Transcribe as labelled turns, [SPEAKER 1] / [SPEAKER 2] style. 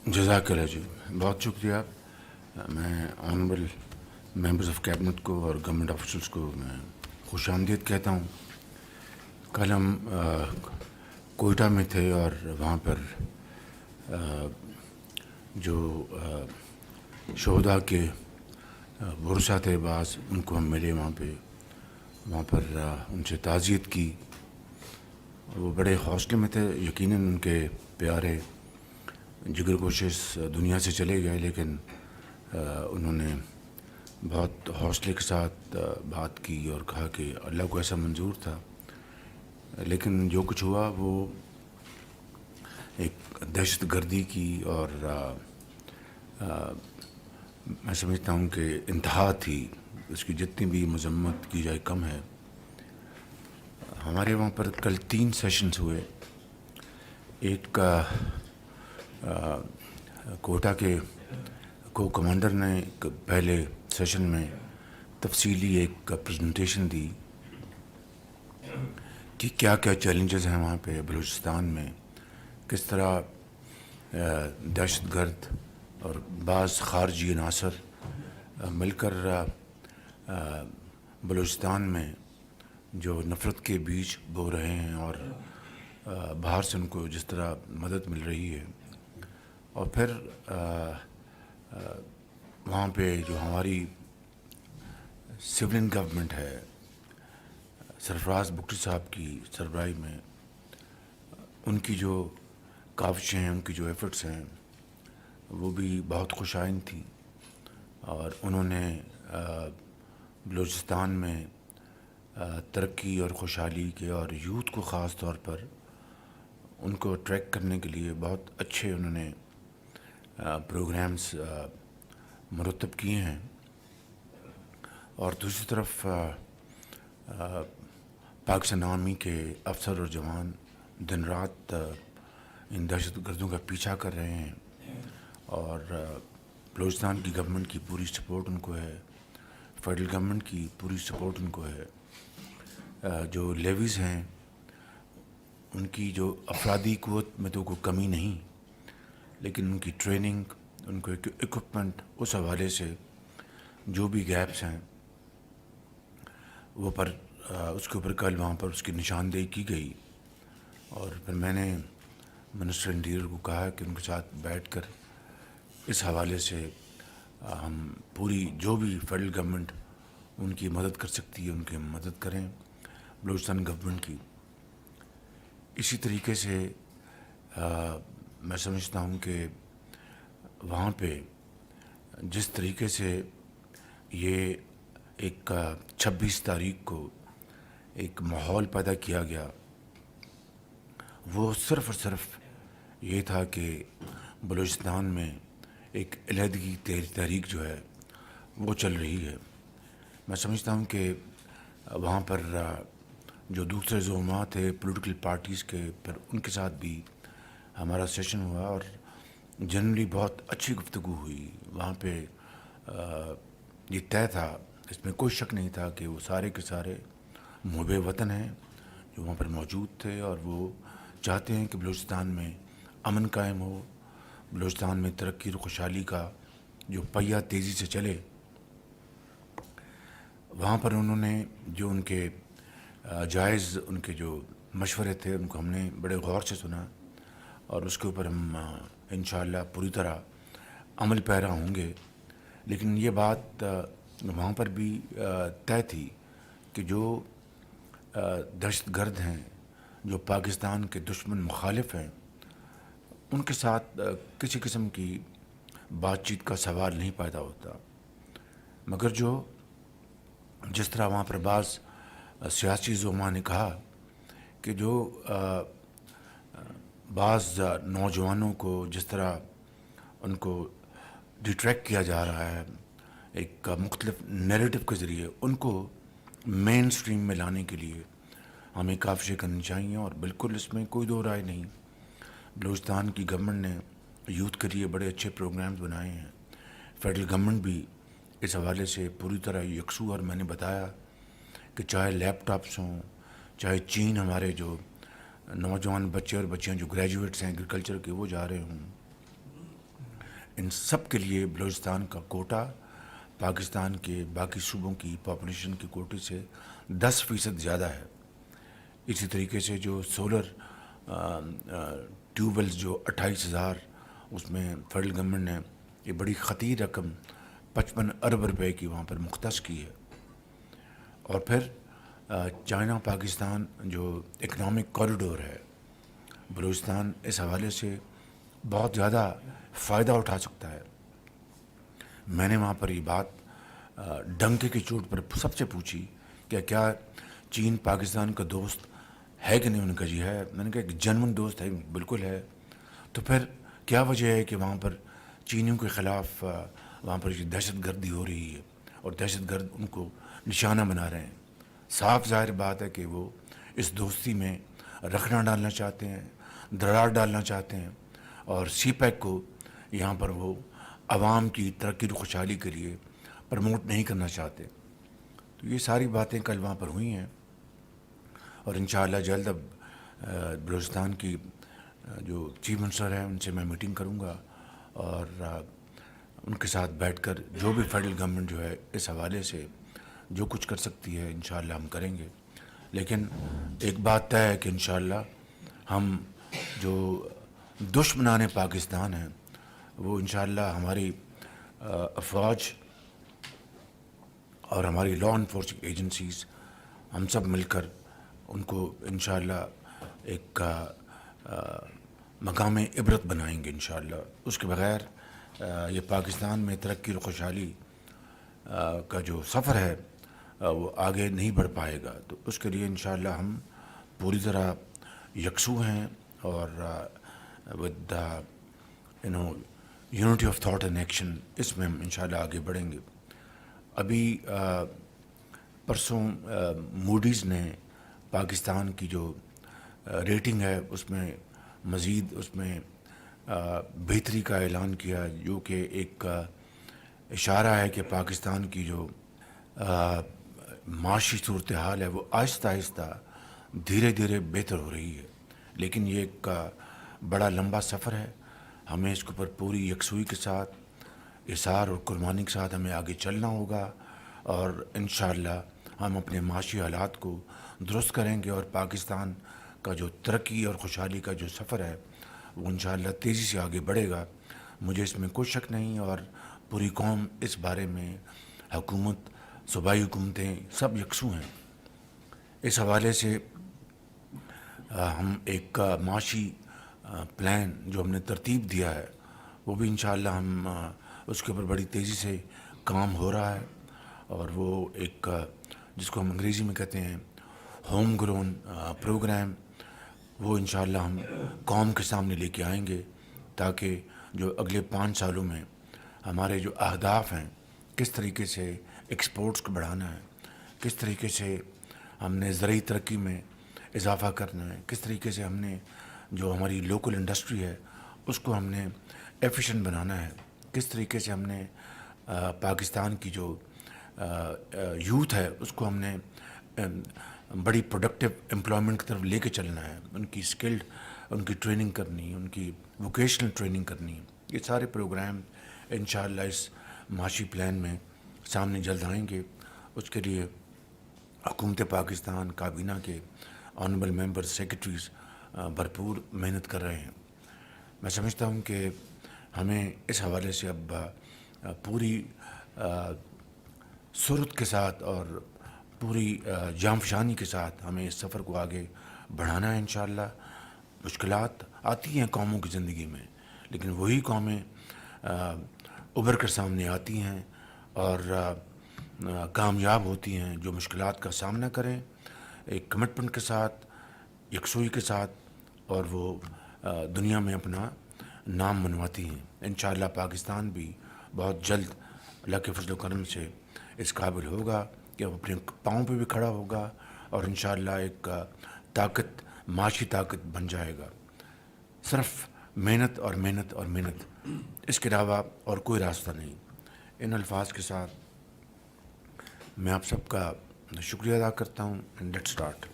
[SPEAKER 1] جزاک اللہ جی، بہت شکریہ. میں آنریبل ممبرز آف کیبنٹ کو اور گورنمنٹ آفیسرس کو میں خوش آمدید کہتا ہوں. کل ہم کوئٹہ میں تھے اور وہاں پر جو شہداء کے ورثاء تھے بعض، ان کو ہم ملے وہاں پر ان سے تعزیت کی. وہ بڑے حوصلے میں تھے. یقیناً ان کے پیارے جگر کوشش دنیا سے چلے گئے، لیکن انہوں نے بہت حوصلے کے ساتھ بات کی اور کہا کہ اللہ کو ایسا منظور تھا. لیکن جو کچھ ہوا وہ ایک دہشت گردی کی، اور میں سمجھتا ہوں کہ انتہا تھی. اس کی جتنی بھی مذمت کی جائے کم ہے. ہمارے وہاں پر کل 3 سیشنز ہوئے. ایک کا کوئٹہ کے کو کمانڈر نے پہلے سیشن میں تفصیلی ایک پریزنٹیشن دی کہ کیا کیا چیلنجز ہیں وہاں پہ بلوچستان میں، کس طرح دہشت گرد اور بعض خارجی عناصر مل کر بلوچستان میں جو نفرت کے بیج بو رہے ہیں، اور باہر سے ان کو جس طرح مدد مل رہی ہے. اور پھر وہاں پہ جو ہماری سولین گورنمنٹ ہے سرفراز بگٹی صاحب کی سربراہی میں، ان کی جو کاوشیں ہیں، ان کی جو ایفرٹس ہیں، وہ بھی بہت خوش آئند تھی. اور انہوں نے بلوچستان میں ترقی اور خوشحالی کے اور یوتھ کو خاص طور پر ان کو ٹریک کرنے کے لیے بہت اچھے انہوں نے پروگرامز مرتب کیے ہیں. اور دوسری طرف پاکستان آرمی کے افسر اور جوان دن رات ان دہشت گردوں کا پیچھا کر رہے ہیں، اور بلوچستان کی گورنمنٹ کی پوری سپورٹ ان کو ہے، فیڈرل گورنمنٹ کی پوری سپورٹ ان کو ہے. جو لیویز ہیں ان کی جو افرادی قوت میں تو کوئی کمی نہیں، لیکن ان کی ٹریننگ، ان کو اکوپمنٹ، اس حوالے سے جو بھی گیپس ہیں وہ اس کے اوپر کل وہاں پر اس کی نشاندہی کی گئی. اور پھر میں نے منسٹر انٹیریئر کو کہا کہ ان کے ساتھ بیٹھ کر اس حوالے سے ہم پوری جو بھی فیڈرل گورنمنٹ ان کی مدد کر سکتی ہے ان کی مدد کریں، بلوچستان گورنمنٹ کی. اسی طریقے سے میں سمجھتا ہوں کہ وہاں پہ جس طریقے سے یہ ایک 26 تاریخ کو ایک ماحول پیدا کیا گیا، وہ صرف اور صرف یہ تھا کہ بلوچستان میں ایک علیحدگی تحریک جو ہے وہ چل رہی ہے. میں سمجھتا ہوں کہ وہاں پر جو دوسرے زعماء تھے پولیٹیکل پارٹیز کے، پھر ان کے ساتھ بھی ہمارا سیشن ہوا، اور جنرلی بہت اچھی گفتگو ہوئی. وہاں پہ یہ طے تھا، اس میں کوئی شک نہیں تھا کہ وہ سارے کے سارے محب وطن ہیں جو وہاں پر موجود تھے، اور وہ چاہتے ہیں کہ بلوچستان میں امن قائم ہو، بلوچستان میں ترقی اور خوشحالی کا جو پہیہ تیزی سے چلے. وہاں پر انہوں نے جو ان کے جائز ان کے جو مشورے تھے ان کو ہم نے بڑے غور سے سنا، اور اس کے اوپر ہم انشاءاللہ پوری طرح عمل پیرا ہوں گے. لیکن یہ بات وہاں پر بھی طے تھی کہ جو دہشت گرد ہیں، جو پاکستان کے دشمن مخالف ہیں، ان کے ساتھ کسی قسم کی بات چیت کا سوال نہیں پیدا ہوتا. مگر جس طرح وہاں پر بعض سیاسی زعماء نے کہا کہ جو بعض نوجوانوں کو جس طرح ان کو ڈیٹریکٹ کیا جا رہا ہے ایک مختلف نیریٹو کے ذریعے، ان کو مین سٹریم میں لانے کے لیے ہمیں کاوشیں کرنی چاہیے. اور بالکل اس میں کوئی دو رائے نہیں. بلوچستان کی گورنمنٹ نے یوتھ کے لیے بڑے اچھے پروگرامز بنائے ہیں، فیڈرل گورنمنٹ بھی اس حوالے سے پوری طرح یکسو. اور میں نے بتایا کہ چاہے لیپ ٹاپس ہوں، چاہے چین ہمارے جو نوجوان بچے اور بچیاں جو گریجویٹس ہیں ایگریکلچر کے وہ جا رہے ہوں، ان سب کے لیے بلوچستان کا کوٹا پاکستان کے باقی صوبوں کی پاپولیشن کے کوٹے سے 10% زیادہ ہے. اسی طریقے سے جو سولر ٹیوب ویلز جو 28,000 اس میں فیڈرل گورنمنٹ نے یہ بڑی خطیر رقم 55 ارب روپے کی وہاں پر مختص کی ہے. اور پھر چائنا پاکستان جو اکنامک کوریڈور ہے، بلوچستان اس حوالے سے بہت زیادہ فائدہ اٹھا سکتا ہے. میں نے وہاں پر یہ بات ڈنکے کی چوٹ پر سب سے پوچھی کہ کیا چین پاکستان کا دوست ہے کہ نہیں. انہوں نے کہا جی ہے. میں نے کہا ایک جنون دوست ہے. بالکل ہے. تو پھر کیا وجہ ہے کہ وہاں پر چینیوں کے خلاف وہاں پر دہشت گردی ہو رہی ہے اور دہشت گرد ان کو نشانہ بنا رہے ہیں؟ صاف ظاہر بات ہے کہ وہ اس دوستی میں رکھنا ڈالنا چاہتے ہیں، دراڑ ڈالنا چاہتے ہیں، اور سی پیک کو یہاں پر وہ عوام کی ترقی و خوشحالی کے لیے پروموٹ نہیں کرنا چاہتے. تو یہ ساری باتیں کل وہاں پر ہوئی ہیں، اور انشاءاللہ جلد اب بلوچستان کی جو چیف منسٹر ہیں ان سے میں میٹنگ کروں گا، اور ان کے ساتھ بیٹھ کر جو بھی فیڈرل گورنمنٹ جو ہے اس حوالے سے جو کچھ کر سکتی ہے انشاءاللہ ہم کریں گے. لیکن ایک بات طے ہے کہ انشاءاللہ ہم جو دشمنان پاکستان ہیں وہ انشاءاللہ ہماری افواج اور ہماری لا انفورسنگ ایجنسیز ہم سب مل کر ان کو انشاءاللہ ایک مقام عبرت بنائیں گے انشاءاللہ. اس کے بغیر یہ پاکستان میں ترقی اور خوشحالی کا جو سفر ہے وہ آگے نہیں بڑھ پائے گا. تو اس کے لیے انشاءاللہ ہم پوری طرح یکسو ہیں، اور with unity of thought and action اس میں ہم انشاءاللہ آگے بڑھیں گے. ابھی پرسوں موڈیز نے پاکستان کی جو ریٹنگ ہے اس میں مزید اس میں بہتری کا اعلان کیا، جو کہ ایک اشارہ ہے کہ پاکستان کی جو معاشی صورتحال ہے وہ آہستہ آہستہ دھیرے دھیرے بہتر ہو رہی ہے. لیکن یہ ایک بڑا لمبا سفر ہے. ہمیں اس کے اوپر پوری یکسوئی کے ساتھ، اصرار اور قربانی کے ساتھ ہمیں آگے چلنا ہوگا، اور انشاءاللہ ہم اپنے معاشی حالات کو درست کریں گے، اور پاکستان کا جو ترقی اور خوشحالی کا جو سفر ہے وہ انشاءاللہ تیزی سے آگے بڑھے گا. مجھے اس میں کوئی شک نہیں، اور پوری قوم اس بارے میں، حکومت، صوبائی حکومتیں سب یکسو ہیں. اس حوالے سے ہم ایک معاشی پلان جو ہم نے ترتیب دیا ہے وہ بھی انشاءاللہ ہم اس کے اوپر بڑی تیزی سے کام ہو رہا ہے، اور وہ ایک جس کو ہم انگریزی میں کہتے ہیں ہوم گرون پروگرام، وہ انشاءاللہ ہم قوم کے سامنے لے کے آئیں گے، تاکہ جو اگلے 5 سالوں میں ہمارے جو اہداف ہیں، کس طریقے سے ایکسپورٹس کو بڑھانا ہے، کس طریقے سے ہم نے زرعی ترقی میں اضافہ کرنا ہے، کس طریقے سے ہم نے جو ہماری لوکل انڈسٹری ہے اس کو ہم نے ایفیشینٹ بنانا ہے، کس طریقے سے ہم نے پاکستان کی جو یوتھ ہے اس کو ہم نے بڑی پروڈکٹیو امپلائمنٹ کی طرف لے کے چلنا ہے، ان کی اسکلڈ ان کی ٹریننگ کرنی، ان کی ووکیشنل ٹریننگ کرنی. یہ سارے پروگرام انشاءاللہ اس معاشی پلان میں سامنے جلد آئیں گے. اس کے لیے حکومت پاکستان، کابینہ کے آنریبل ممبر، سیکرٹریز بھرپور محنت کر رہے ہیں. میں سمجھتا ہوں کہ ہمیں اس حوالے سے اب پوری سرعت کے ساتھ اور پوری جانفشانی کے ساتھ ہمیں اس سفر کو آگے بڑھانا ہے. انشاءاللہ مشکلات آتی ہیں قوموں کی زندگی میں، لیکن وہی قومیں ابھر کر سامنے آتی ہیں اور کامیاب ہوتی ہیں جو مشکلات کا سامنا کریں ایک کمٹمنٹ کے ساتھ، یکسوئی کے ساتھ، اور وہ دنیا میں اپنا نام منواتی ہیں. انشاءاللہ پاکستان بھی بہت جلد اللہ کے فضل و کرم سے اس قابل ہوگا کہ وہ اپنے پاؤں پہ بھی کھڑا ہوگا، اور انشاءاللہ ایک طاقت، معاشی طاقت بن جائے گا. صرف محنت اور محنت اور محنت، اس کے علاوہ اور کوئی راستہ نہیں. ان الفاظ کے ساتھ میں آپ سب کا شکریہ ادا کرتا ہوں. And let's start.